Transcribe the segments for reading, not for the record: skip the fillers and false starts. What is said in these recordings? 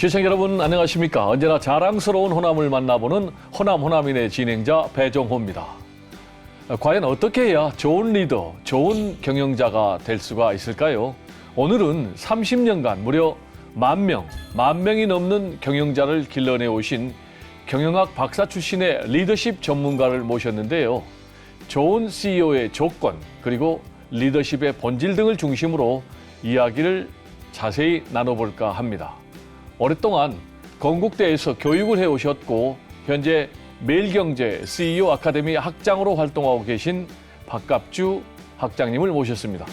시청자 여러분 안녕하십니까. 언제나 자랑스러운 호남을 만나보는 호남호남인의 진행자 배종호입니다. 과연 어떻게 해야 좋은 리더, 좋은 경영자가 될 수가 있을까요? 오늘은 30년간 무려 만 명이 넘는 경영자를 길러내 오신 경영학 박사 출신의 리더십 전문가를 모셨는데요. 좋은 CEO의 조건, 그리고 리더십의 본질 등을 중심으로 이야기를 자세히 나눠볼까 합니다. 오랫동안 건국대에서 교육을 해오셨고 현재 매일경제 CEO 아카데미 학장으로 활동하고 계신 박갑주 학장님을 모셨습니다.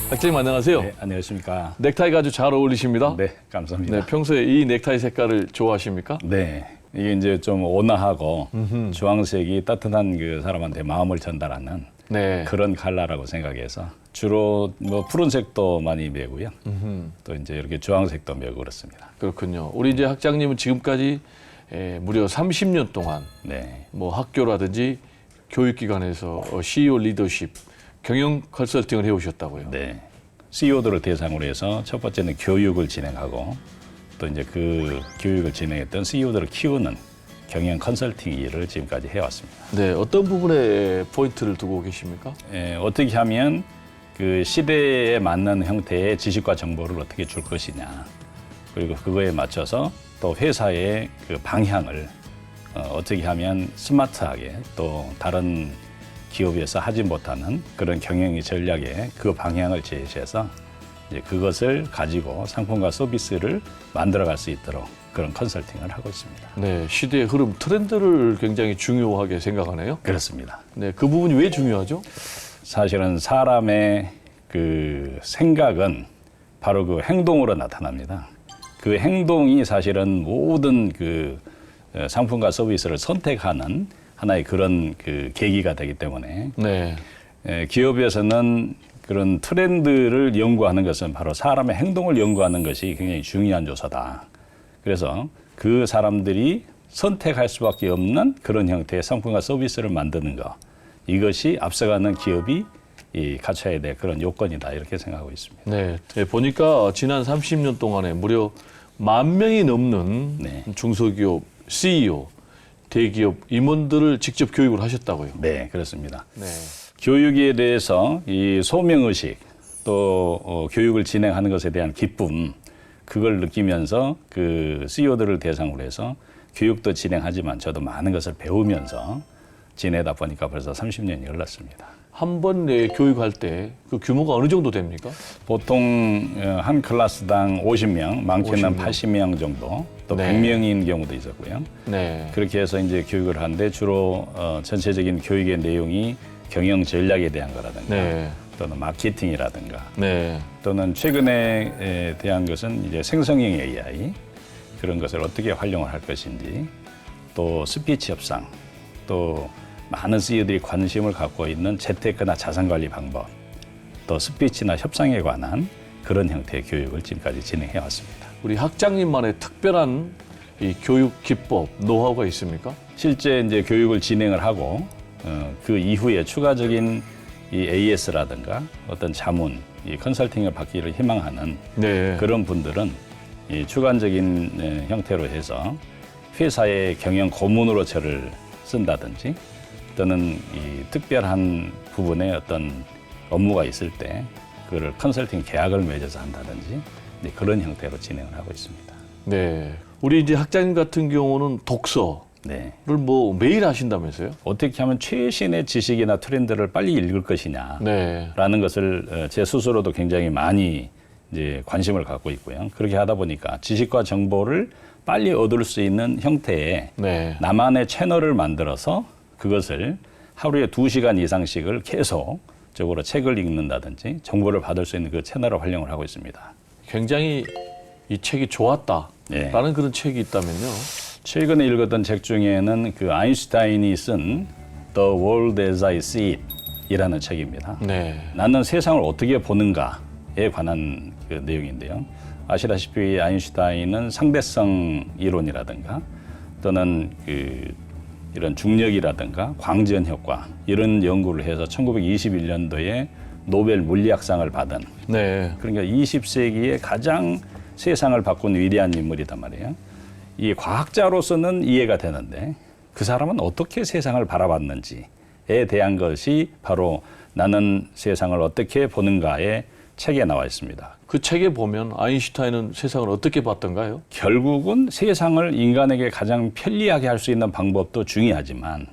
학장님 안녕하세요. 네, 안녕하십니까. 넥타이가 아주 잘 어울리십니다. 네, 감사합니다. 네, 평소에 이 넥타이 색깔을 좋아하십니까? 네, 이게 이제 좀 온화하고 주황색이 따뜻한 그 사람한테 마음을 전달하는 네. 그런 컬러라고 생각해서 주로 뭐 푸른색도 많이 매고요. 또 이제 이렇게 주황색도 매고 그렇습니다. 그렇군요. 우리 이제 학장님은 지금까지 무려 30년 동안 네, 뭐 학교라든지 교육기관에서 CEO 리더십, 경영 컨설팅을 해오셨다고요. 네. CEO들을 대상으로 해서 첫 번째는 교육을 진행하고 또 이제 그 교육을 진행했던 CEO들을 키우는 경영 컨설팅 일을 지금까지 해왔습니다. 네, 어떤 부분에 포인트를 두고 계십니까? 어떻게 하면 그 시대에 맞는 형태의 지식과 정보를 어떻게 줄 것이냐, 그리고 그거에 맞춰서 또 회사의 그 방향을 어떻게 하면 스마트하게 또 다른 기업에서 하지 못하는 그런 경영의 전략에 그 방향을 제시해서 이제 그것을 가지고 상품과 서비스를 만들어갈 수 있도록 그런 컨설팅을 하고 있습니다. 네, 시대의 흐름, 트렌드를 굉장히 중요하게 생각하네요. 그렇습니다. 네, 그 부분이 왜 중요하죠? 사실은 사람의 그 생각은 바로 그 행동으로 나타납니다. 그 행동이 사실은 모든 그 상품과 서비스를 선택하는 하나의 그런 그 계기가 되기 때문에 네, 기업에서는 그런 트렌드를 연구하는 것은 바로 사람의 행동을 연구하는 것이 굉장히 중요한 요소다. 그래서 그 사람들이 선택할 수밖에 없는 그런 형태의 상품과 서비스를 만드는 것, 이것이 앞서가는 기업이 갖춰야 될 그런 요건이다, 이렇게 생각하고 있습니다. 네, 보니까 지난 30년 동안에 무려 10,000명이 넘는 네. 중소기업 CEO, 대기업 임원들을 직접 교육을 하셨다고요. 네, 그렇습니다. 네, 교육에 대해서 이 소명의식, 또 교육을 진행하는 것에 대한 기쁨, 그걸 느끼면서 그 CEO들을 대상으로 해서 교육도 진행하지만 저도 많은 것을 배우면서 지내다 보니까 벌써 30년이 흘렀습니다. 한 번 교육할 때 그 규모가 어느 정도 됩니까? 보통 한 클래스당 50명, 많게는 50명. 80명 정도, 또 네. 100명인 경우도 있었고요. 네, 그렇게 해서 이제 교육을 하는데 주로 전체적인 교육의 내용이 경영 전략에 대한 거라든가 네, 또는 마케팅이라든가 네, 또는 최근에 대한 것은 이제 생성형 AI, 그런 것을 어떻게 활용을 할 것인지, 또 스피치 협상, 또 많은 CEO들이 관심을 갖고 있는 재테크나 자산관리 방법, 또 스피치나 협상에 관한 그런 형태의 교육을 지금까지 진행해 왔습니다. 우리 학장님만의 특별한 이 교육 기법, 노하우가 있습니까? 실제 이제 교육을 진행을 하고 그 이후에 추가적인 이 AS라든가 어떤 자문, 이 컨설팅을 받기를 희망하는 네, 그런 분들은 이 주관적인 형태로 해서 회사의 경영 고문으로 저를 쓴다든지 또는 이 특별한 부분에 어떤 업무가 있을 때 그걸 컨설팅 계약을 맺어서 한다든지 그런 형태로 진행을 하고 있습니다. 네. 우리 이제 학장님 같은 경우는 독서를 네. 뭐 매일 하신다면서요? 어떻게 하면 최신의 지식이나 트렌드를 빨리 읽을 것이냐. 네, 라는 것을 제 스스로도 굉장히 많이 이제 관심을 갖고 있고요. 그렇게 하다 보니까 지식과 정보를 빨리 얻을 수 있는 형태의 네, 나만의 채널을 만들어서 그것을 하루에 2시간 이상씩을 계속적으로 책을 읽는다든지 정보를 받을 수 있는 그 채널을 활용을 하고 있습니다. 굉장히 이 책이 좋았다라는 네. 그런 책이 있다면요. 최근에 읽었던 책 중에는 그 아인슈타인이 쓴 The World as I See It 이라는 책입니다. 네, 나는 세상을 어떻게 보는가 관한 그 내용인데요. 아시다시피 아인슈타인은 상대성 이론이라든가 또는 이런 중력이라든가 광전 효과 이런 연구를 해서 1921년도에 노벨 물리학상을 받은 네. 그러니까 20세기에 가장 세상을 바꾼 위대한 인물이단 말이에요. 이 과학자로서는 이해가 되는데 그 사람은 어떻게 세상을 바라봤는지에 대한 것이 바로 나는 세상을 어떻게 보는가의 책에 나와 있습니다. 그 책에 보면 아인슈타인은 세상을 어떻게 봤던가요? 결국은 세상을 인간에게 가장 편리하게 할 수 있는 방법도 중요하지만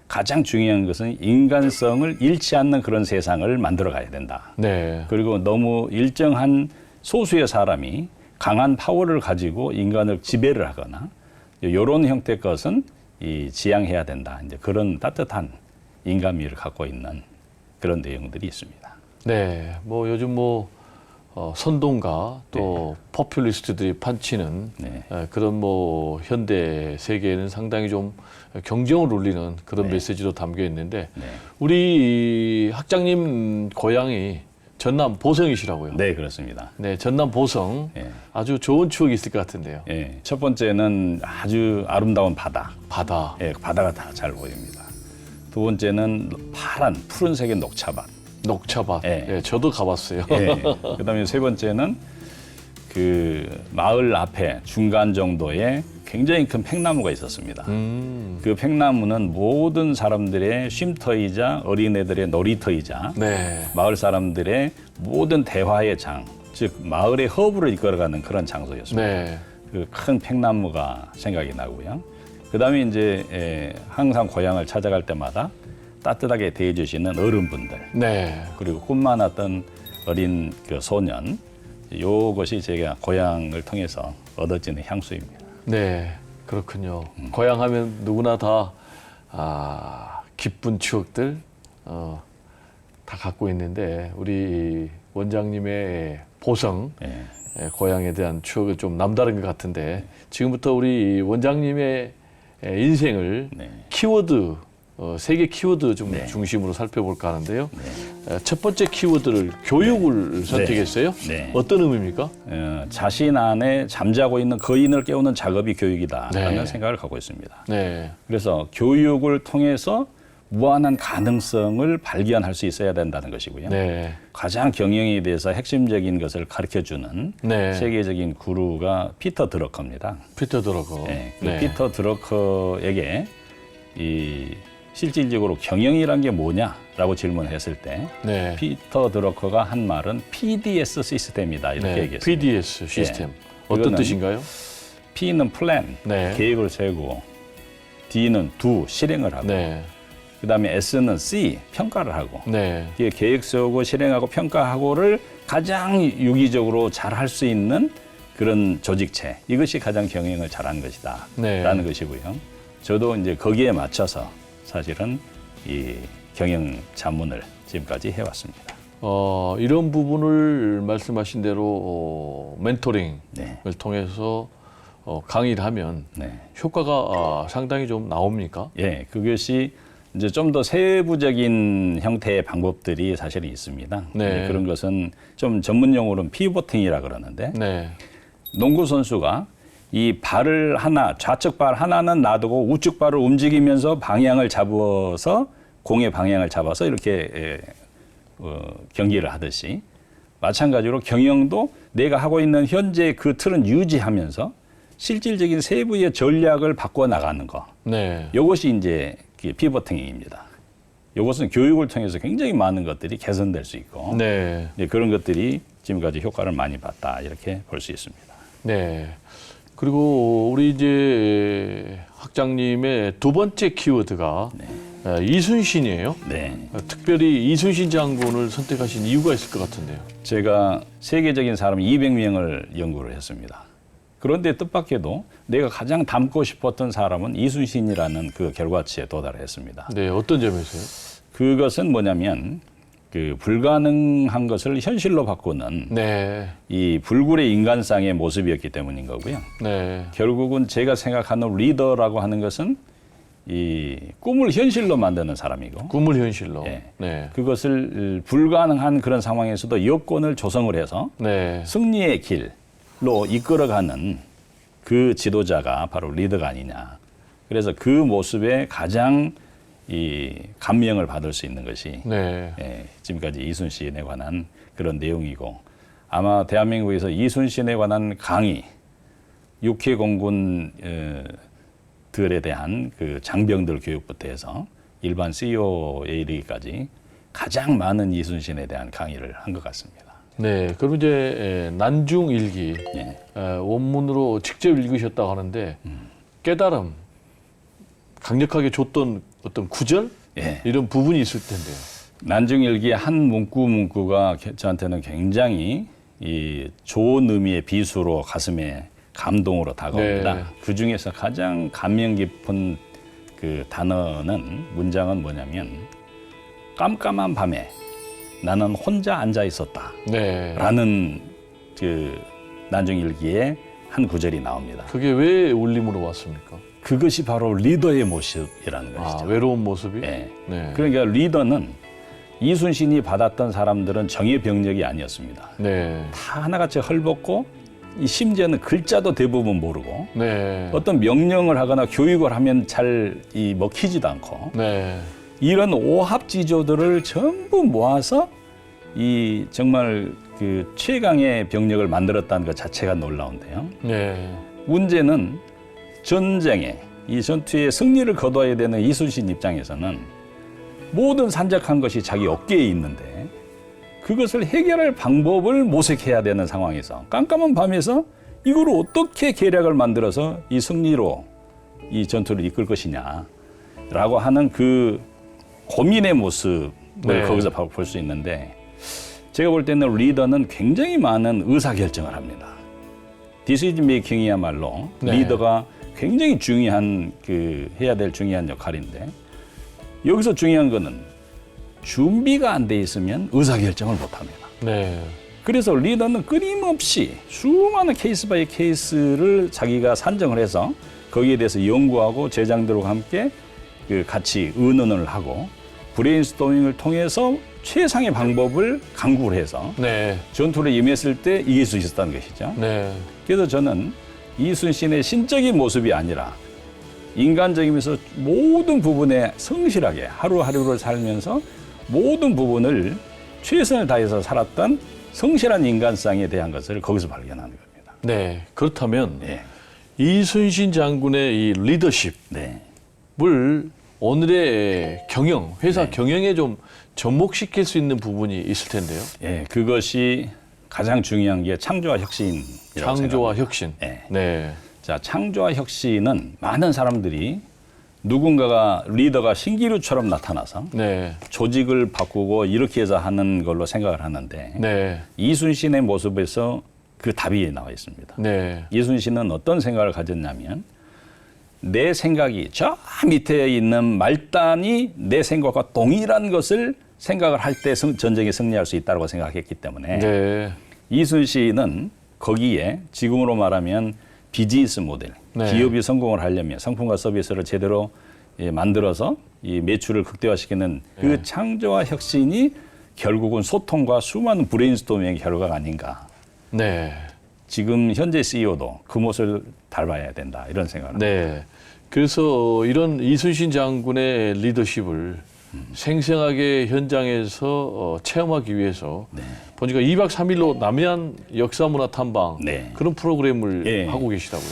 가장 중요한 것은 인간성을 잃지 않는 그런 세상을 만들어 가야 된다. 네. 그리고 너무 일정한 소수의 사람이 강한 파워를 가지고 인간을 지배를 하거나 이런 형태의 것은 지양해야 된다. 이제 그런 따뜻한 인간미를 갖고 있는 그런 내용들이 있습니다. 네. 뭐 요즘 선동가 또 포퓰리스트들이 판치는 네. 그런 현대 세계에는 상당히 좀 경쟁을 울리는 그런 메시지도 담겨 있는데 우리 학장님 고향이 전남 보성이시라고요. 네, 그렇습니다. 네, 전남 보성 네. 아주 좋은 추억이 있을 것 같은데요. 예, 첫 번째는 아주 아름다운 바다. 바다. 예, 바다가 다 잘 보입니다. 두 번째는 파란 푸른색의 녹차밭. 녹차밭. 예. 네, 저도 가봤어요. 예. 그다음에 세 번째는 그 마을 앞에 중간 정도에 굉장히 큰 팽나무가 있었습니다. 그 팽나무는 모든 사람들의 쉼터이자 어린애들의 놀이터이자 네. 마을 사람들의 모든 대화의 장, 즉 마을의 허브를 이끌어가는 그런 장소였습니다. 네. 그 큰 팽나무가 생각이 나고요. 그다음에 이제 항상 고향을 찾아갈 때마다 따뜻하게 대해주시는 어른분들, 네. 그리고 꿈 많았던 어린 그 소년, 요것이 제가 고향을 통해서 얻어지는 향수입니다. 네. 그렇군요. 고향 하면 누구나 다 기쁜 추억들 다 갖고 있는데 우리 원장님의 보성 예. 고향에 대한 추억은 좀 남다른 것 같은데 지금부터 우리 원장님의 인생을 네. 키워드 세계 키워드 좀 네. 중심으로 살펴볼까 하는데요. 첫 번째 키워드를 교육을 선택했어요. 네. 어떤 의미입니까? 자신 안에 잠자고 있는 거인을 깨우는 작업이 교육이다라는 네. 생각을 갖고 있습니다. 네. 그래서 교육을 통해서 무한한 가능성을 발견할 수 있어야 된다는 것이고요. 네. 가장 경영에 대해서 핵심적인 것을 가르쳐주는 네. 세계적인 구루가 피터 드러커입니다. 피터 드러커. 네, 그 네. 피터 드러커에게 실질적으로 경영이란 게 뭐냐라고 질문했을 때 네. 피터 드러커가 한 말은 PDS 시스템이다 이렇게 네. 얘기했습니다. PDS 시스템. 어떤 이거는 뜻인가요? P는 플랜, 네. 계획을 세우고 D는 do, 실행을 하고 네. 그다음에 S는 see, 평가를 하고 네. 이게 계획 세우고 실행하고 평가하고를 가장 유기적으로 잘 할 수 있는 그런 조직체 이것이 가장 경영을 잘하는 것이다 네. 라는 것이고요. 저도 이제 거기에 맞춰서 사실은 이 경영 자문을 지금까지 해왔습니다. 이런 부분을 말씀하신 대로 멘토링을 네. 통해서 강의를 하면 네. 효과가 상당히 좀 나옵니까? 예, 그것이 이제 좀 더 세부적인 형태의 방법들이 사실 있습니다. 네. 그런 것은 좀 전문 용어로는 피보팅이라 그러는데 네. 농구 선수가 이 발을 하나, 좌측 발 하나는 놔두고 우측 발을 움직이면서 방향을 잡아서 공의 방향을 잡아서 이렇게 경기를 하듯이 마찬가지로 경영도 내가 하고 있는 현재 그 틀은 유지하면서 실질적인 세부의 전략을 바꿔 나가는 거. 네. 이것이 이제 피보팅입니다. 이것은 교육을 통해서 굉장히 많은 것들이 개선될 수 있고 네. 그런 것들이 지금까지 효과를 많이 봤다 이렇게 볼 수 있습니다. 네. 그리고 우리 이제 학장님의 두 번째 키워드가 이순신이에요. 네. 특별히 이순신 장군을 선택하신 이유가 있을 것 같은데요. 제가 세계적인 사람 200명을 연구를 했습니다. 그런데 뜻밖에도 내가 가장 닮고 싶었던 사람은 이순신이라는 그 결과치에 도달했습니다. 네, 어떤 점에서요? 그것은 뭐냐면 그 불가능한 것을 현실로 바꾸는 네, 이 불굴의 인간상의 모습이었기 때문인 거고요. 네, 결국은 제가 생각하는 리더라고 하는 것은 이 꿈을 현실로 만드는 사람이고 꿈을 현실로. 예. 네. 그것을 불가능한 그런 상황에서도 여건을 조성을 해서 네. 승리의 길로 이끌어가는 그 지도자가 바로 리더가 아니냐. 그래서 그 모습에 가장 이 감명을 받을 수 있는 것이 네. 지금까지 이순신에 관한 그런 내용이고 아마 대한민국에서 이순신에 관한 강의, 육해공군 들에 대한 그 장병들 교육부터 해서 일반 CEO에 이르기까지 가장 많은 이순신에 대한 강의를 한 것 같습니다. 네. 그럼 이제 난중일기 예. 원문으로 직접 읽으셨다고 하는데 깨달음, 강력하게 줬던 어떤 구절 예. 이런 부분이 있을 텐데요. 난중일기의 한 문구가 저한테는 굉장히 이 좋은 의미의 비수로 가슴에 감동으로 다가옵니다. 네. 그 중에서 가장 감명 깊은 그 단어는 문장은 뭐냐면 깜깜한 밤에 나는 혼자 앉아 있었다. 네. 라는 그 난중일기의 한 구절이 나옵니다. 그게 왜 울림으로 왔습니까? 그것이 바로 리더의 모습이라는 것이죠. 외로운 모습이? 예. 네. 그러니까 리더는 이순신이 받았던 사람들은 정예 병력이 아니었습니다. 네. 다 하나같이 헐벗고 이 심지어는 글자도 대부분 모르고 네. 어떤 명령을 하거나 교육을 하면 잘 이 먹히지도 않고 네. 이런 오합지조들을 전부 모아서 이 정말 그 최강의 병력을 만들었다는 것 자체가 놀라운데요. 네. 문제는 전쟁에 이 전투에 승리를 거둬야 되는 이순신 입장에서는 모든 산적한 것이 자기 어깨에 있는데 그것을 해결할 방법을 모색해야 되는 상황에서 깜깜한 밤에서 이걸 어떻게 계략을 만들어서 이 승리로 이 전투를 이끌 것이냐라고 하는 그 고민의 모습을 네. 거기서 볼 수 있는데 제가 볼 때는 리더는 굉장히 많은 의사결정을 합니다. 디시전 메이킹이야말로 네. 리더가 굉장히 중요한 해야 될 중요한 역할인데 여기서 중요한 거는 준비가 안 돼 있으면 의사결정을 못 합니다. 네. 그래서 리더는 끊임없이 수많은 케이스 바이 케이스를 자기가 산정을 해서 거기에 대해서 연구하고 제장들과 함께 같이 의논을 하고 브레인스토밍을 통해서 최상의 방법을 강구를 해서 네. 전투를 임했을 때 이길 수 있었다는 것이죠. 네. 그래서 저는 이순신의 신적인 모습이 아니라 인간적이면서 모든 부분에 성실하게 하루하루를 살면서 모든 부분을 최선을 다해서 살았던 성실한 인간상에 대한 것을 거기서 발견하는 겁니다. 네. 그렇다면 네. 이순신 장군의 이 리더십을 네. 오늘의 경영, 회사 네. 경영에 좀 접목시킬 수 있는 부분이 있을 텐데요. 예, 그것이 가장 중요한 게 창조와 혁신이라고 창조와 생각합니다. 혁신. 네. 네. 자, 창조와 혁신은 많은 사람들이 누군가가 리더가 신기루처럼 나타나서 네. 조직을 바꾸고 이렇게 해서 하는 걸로 생각을 하는데 네. 이순신의 모습에서 그 답이 나와 있습니다. 네. 이순신은 어떤 생각을 가졌냐면 내 생각이 저 밑에 있는 말단이 내 생각과 동일한 것을 생각을 할 때 전쟁에 승리할 수 있다고 생각했기 때문에 네. 이순신은 거기에 지금으로 말하면 비즈니스 모델, 네. 기업이 성공을 하려면 상품과 서비스를 제대로 만들어서 이 매출을 극대화시키는 그 창조와 혁신이 결국은 소통과 수많은 브레인스토밍의 결과가 아닌가. 네. 지금 현재 CEO도 그 모습을 닮아야 된다 이런 생각을 합니다. 네. 그래서 이런 이순신 장군의 리더십을 생생하게 현장에서 체험하기 위해서 보니까 2박 3일로 남해안 역사문화 탐방 네. 그런 프로그램을 예. 하고 계시다고요.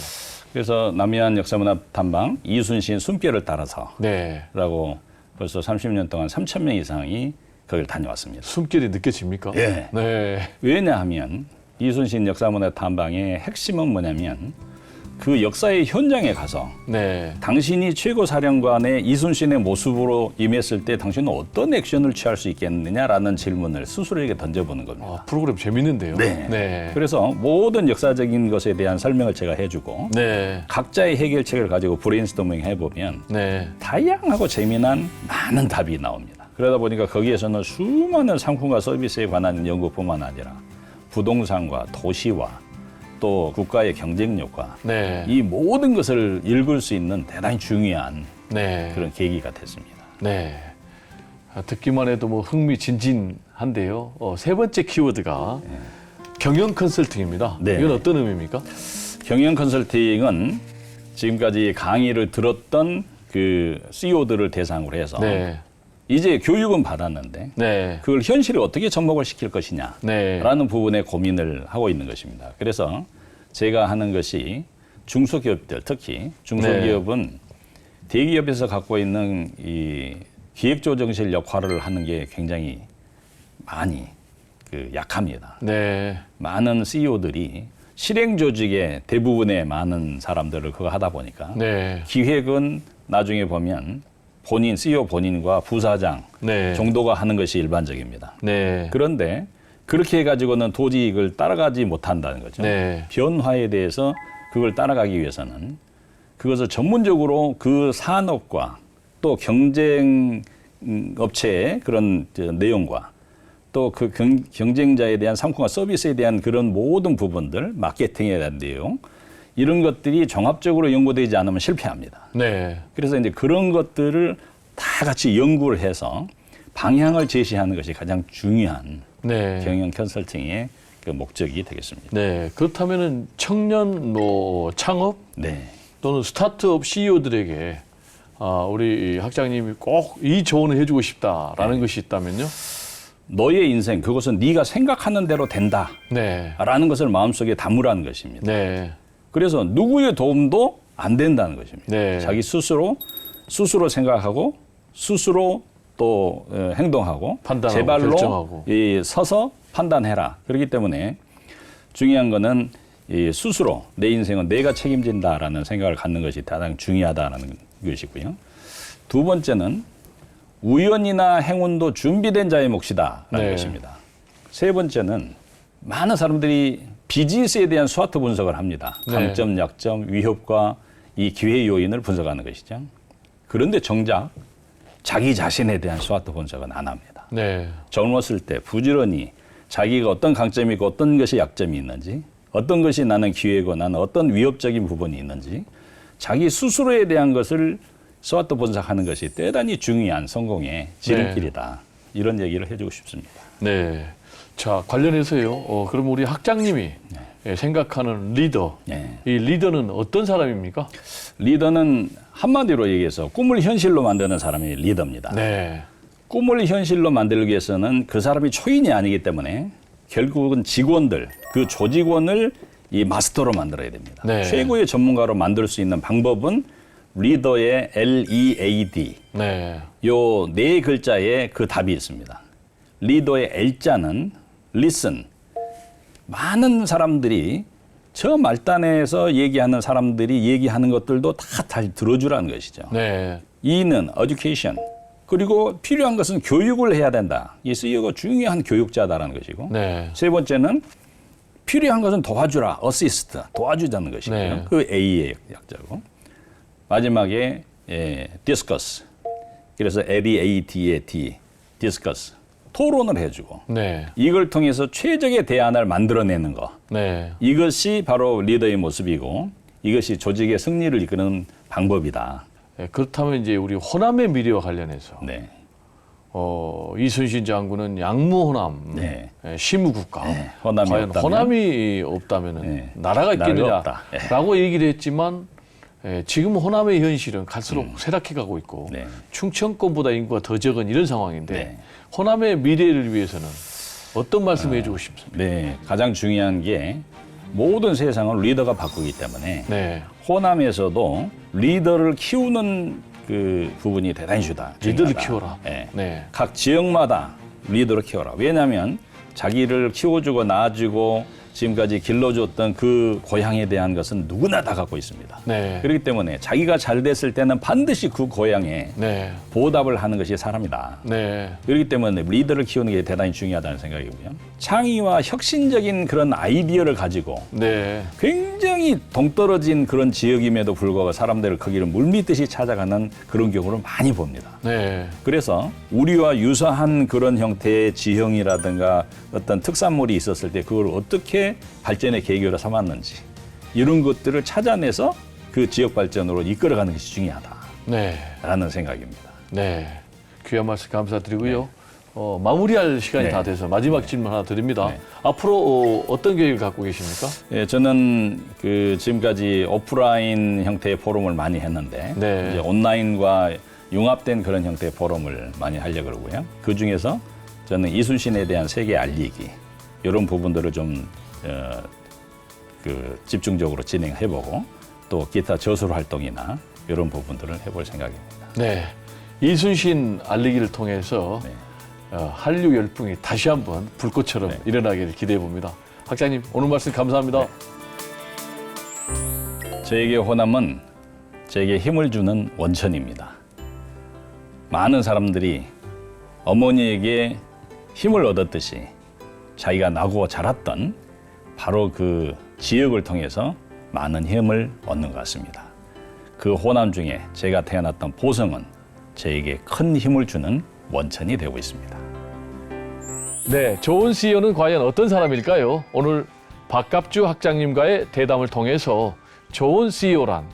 그래서 남해안 역사문화 탐방 이순신 숨결을 따라서 네. 라고 벌써 30년 동안 3,000명 이상이 거기를 다녀왔습니다. 숨결이 느껴집니까? 예. 네. 왜냐하면 이순신 역사문화 탐방의 핵심은 뭐냐면 그 역사의 현장에 가서 네. 당신이 최고 사령관의 이순신의 모습으로 임했을 때 당신은 어떤 액션을 취할 수 있겠느냐라는 질문을 스스로에게 던져보는 겁니다. 아, 프로그램 재밌는데요. 네. 네. 그래서 모든 역사적인 것에 대한 설명을 제가 해주고 네. 각자의 해결책을 가지고 브레인스토밍 해보면 네. 다양하고 재미난 많은 답이 나옵니다. 그러다 보니까 거기에서는 수많은 상품과 서비스에 관한 연구뿐만 아니라 부동산과 도시와 또 국가의 경쟁력과 네. 이 모든 것을 읽을 수 있는 대단히 중요한 네. 그런 계기가 됐습니다. 네. 듣기만 해도 뭐 흥미진진한데요. 세 번째 키워드가 경영 컨설팅입니다. 네. 이건 어떤 의미입니까? 경영 컨설팅은 지금까지 강의를 들었던 그 CEO들을 대상으로 해서 네. 이제 교육은 받았는데 네. 그걸 현실에 어떻게 접목을 시킬 것이냐라는 네. 부분에 고민을 하고 있는 것입니다. 그래서 제가 하는 것이 중소기업들, 특히 중소기업은 대기업에서 갖고 있는 이 기획조정실 역할을 하는 게 굉장히 많이 약합니다. 네. 많은 CEO들이 실행 조직의 대부분의 많은 사람들을 그거 하다 보니까 네. 기획은 나중에 보면 본인, CEO 본인과 부사장 네. 정도가 하는 것이 일반적입니다. 네. 그런데 그렇게 해가지고는 도저히 이걸 따라가지 못한다는 거죠. 네. 변화에 대해서 그걸 따라가기 위해서는 그것을 전문적으로 그 산업과 또 경쟁 업체의 그런 내용과 또 그 경쟁자에 대한 상품과 서비스에 대한 그런 모든 부분들, 마케팅에 대한 내용, 이런 것들이 종합적으로 연구되지 않으면 실패합니다. 네. 그래서 이제 그런 것들을 다 같이 연구를 해서 방향을 제시하는 것이 가장 중요한 네. 경영 컨설팅의 그 목적이 되겠습니다. 네. 그렇다면은 청년 뭐 창업 네. 또는 스타트업 CEO들에게 우리 학장님이 꼭 이 조언을 해주고 싶다라는 것이 있다면요? 너의 인생, 그것은 네가 생각하는 대로 된다라는 네. 것을 마음속에 담으라는 것입니다. 네. 그래서 누구의 도움도 안 된다는 것입니다. 네. 자기 스스로 생각하고 스스로 또 행동하고 판단하고 제 발로 결정하고. 서서 판단해라. 그렇기 때문에 중요한 거는 이 스스로 내 인생은 내가 책임진다라는 생각을 갖는 것이 가장 중요하다는 것이고요. 두 번째는 우연이나 행운도 준비된 자의 몫이다라는 네. 것입니다. 세 번째는 많은 사람들이 비즈니스에 대한 스와트 분석을 합니다. 네. 강점, 약점, 위협과 이 기회 요인을 분석하는 것이죠. 그런데 정작 자기 자신에 대한 스와트 분석은 안 합니다. 네. 젊었을 때 부지런히 자기가 어떤 강점이 있고 어떤 것이 약점이 있는지, 어떤 것이 나는 기회고 나는 어떤 위협적인 부분이 있는지 자기 스스로에 대한 것을 스와트 분석하는 것이 대단히 중요한 성공의 지름길이다. 이런 얘기를 해주고 싶습니다. 네. 자, 관련해서요. 그럼 우리 학장님이 생각하는 리더. 네. 이 리더는 어떤 사람입니까? 리더는 한마디로 얘기해서 꿈을 현실로 만드는 사람이 리더입니다. 네. 꿈을 현실로 만들기 위해서는 그 사람이 초인이 아니기 때문에 결국은 직원들, 그 조직원을 이 마스터로 만들어야 됩니다. 네. 최고의 전문가로 만들 수 있는 방법은 리더의 LEAD, 네. 요 네 글자에 그 답이 있습니다. 리더의 L자는 listen. 많은 사람들이 저 말단에서 얘기하는 사람들이 얘기하는 것들도 다 다시 들어주라는 것이죠. 네. E는 education. 그리고 필요한 것은 교육을 해야 된다. 이 CEO가 중요한 교육자다라는 것이고. 네. 세 번째는 필요한 것은 도와주라. assist. 도와주자는 것이고요. 네. 그 A의 약자고. 마지막에 discuss. 그래서 LEAD의 D. discuss. 토론을 해주고. 네. 이걸 통해서 최적의 대안을 만들어내는 것. 네. 이것이 바로 리더의 모습이고 이것이 조직의 승리를 이끄는 방법이다. 네, 그렇다면 이제 우리 호남의 미래와 관련해서 네. 이순신 장군은 양무호남, 네. 시무국가. 네, 호남이 과연 없다면? 호남이 없다면 네. 나라가 나라가 없다. 있겠느냐라고 얘기를 했지만 지금 호남의 현실은 갈수록 쇠락해가고 있고 네. 충청권보다 인구가 더 적은 이런 상황인데 네. 호남의 미래를 위해서는 어떤 말씀을 해주고 싶습니까? 네, 가장 중요한 게 모든 세상을 리더가 바꾸기 때문에 네. 호남에서도 리더를 키우는 그 부분이 대단히 리더를 중요하다. 키워라. 네. 네. 각 지역마다 리더를 키워라. 왜냐하면 자기를 키워주고 낳아주고 지금까지 길러줬던 그 고향에 대한 것은 누구나 다 갖고 있습니다. 네. 그렇기 때문에 자기가 잘 됐을 때는 반드시 그 고향에 네. 보답을 하는 것이 사람이다. 네. 그렇기 때문에 리더를 키우는 게 대단히 중요하다는 생각이고요. 창의와 혁신적인 그런 아이디어를 가지고 네. 굉장히 동떨어진 그런 지역임에도 불구하고 사람들을 거기를 물밀듯이 찾아가는 그런 경우를 많이 봅니다. 네. 그래서 우리와 유사한 그런 형태의 지형이라든가 어떤 특산물이 있었을 때 그걸 어떻게 발전의 계기로 삼았는지 이런 것들을 찾아내서 그 지역 발전으로 이끌어가는 것이 중요하다. 네. 생각입니다. 네. 귀한 말씀 감사드리고요. 마무리할 시간이 네. 다 돼서 마지막 질문 하나 드립니다. 네. 앞으로 어떤 계획을 갖고 계십니까? 예, 저는 지금까지 오프라인 형태의 포럼을 많이 했는데 네. 이제 온라인과 융합된 그런 형태의 포럼을 많이 하려고 그러고요. 그 중에서 저는 이순신에 대한 세계 알리기 이런 부분들을 좀 집중적으로 진행해보고 또 기타 저술 활동이나 이런 부분들을 해볼 생각입니다. 네. 이순신 알리기를 통해서 네. 한류 열풍이 다시 한번 불꽃처럼 네. 일어나기를 기대해 봅니다. 학장님, 오늘 말씀 감사합니다. 저에게 호남은 저에게 힘을 주는 원천입니다. 많은 사람들이 어머니에게 힘을 얻었듯이 자기가 나고 자랐던 바로 그 지역을 통해서 많은 힘을 얻는 것 같습니다. 그 호남 중에 제가 태어났던 보성은 저에게 큰 힘을 주는 원천이 되고 있습니다. 네, 좋은 CEO는 과연 어떤 사람일까요? 오늘 박갑주 학장님과의 대담을 통해서 좋은 CEO란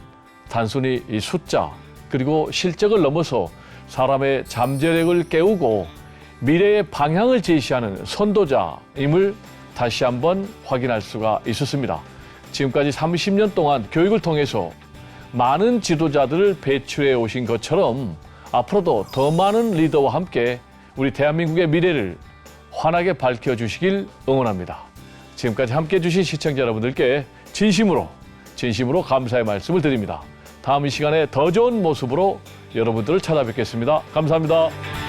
단순히 이 숫자 그리고 실적을 넘어서 사람의 잠재력을 깨우고 미래의 방향을 제시하는 선도자임을 다시 한번 확인할 수가 있었습니다. 지금까지 30년 동안 교육을 통해서 많은 지도자들을 배출해 오신 것처럼 앞으로도 더 많은 리더와 함께 우리 대한민국의 미래를 환하게 밝혀주시길 응원합니다. 지금까지 함께해 주신 시청자 여러분들께 진심으로 감사의 말씀을 드립니다. 다음 이 시간에 더 좋은 모습으로 여러분들을 찾아뵙겠습니다. 감사합니다.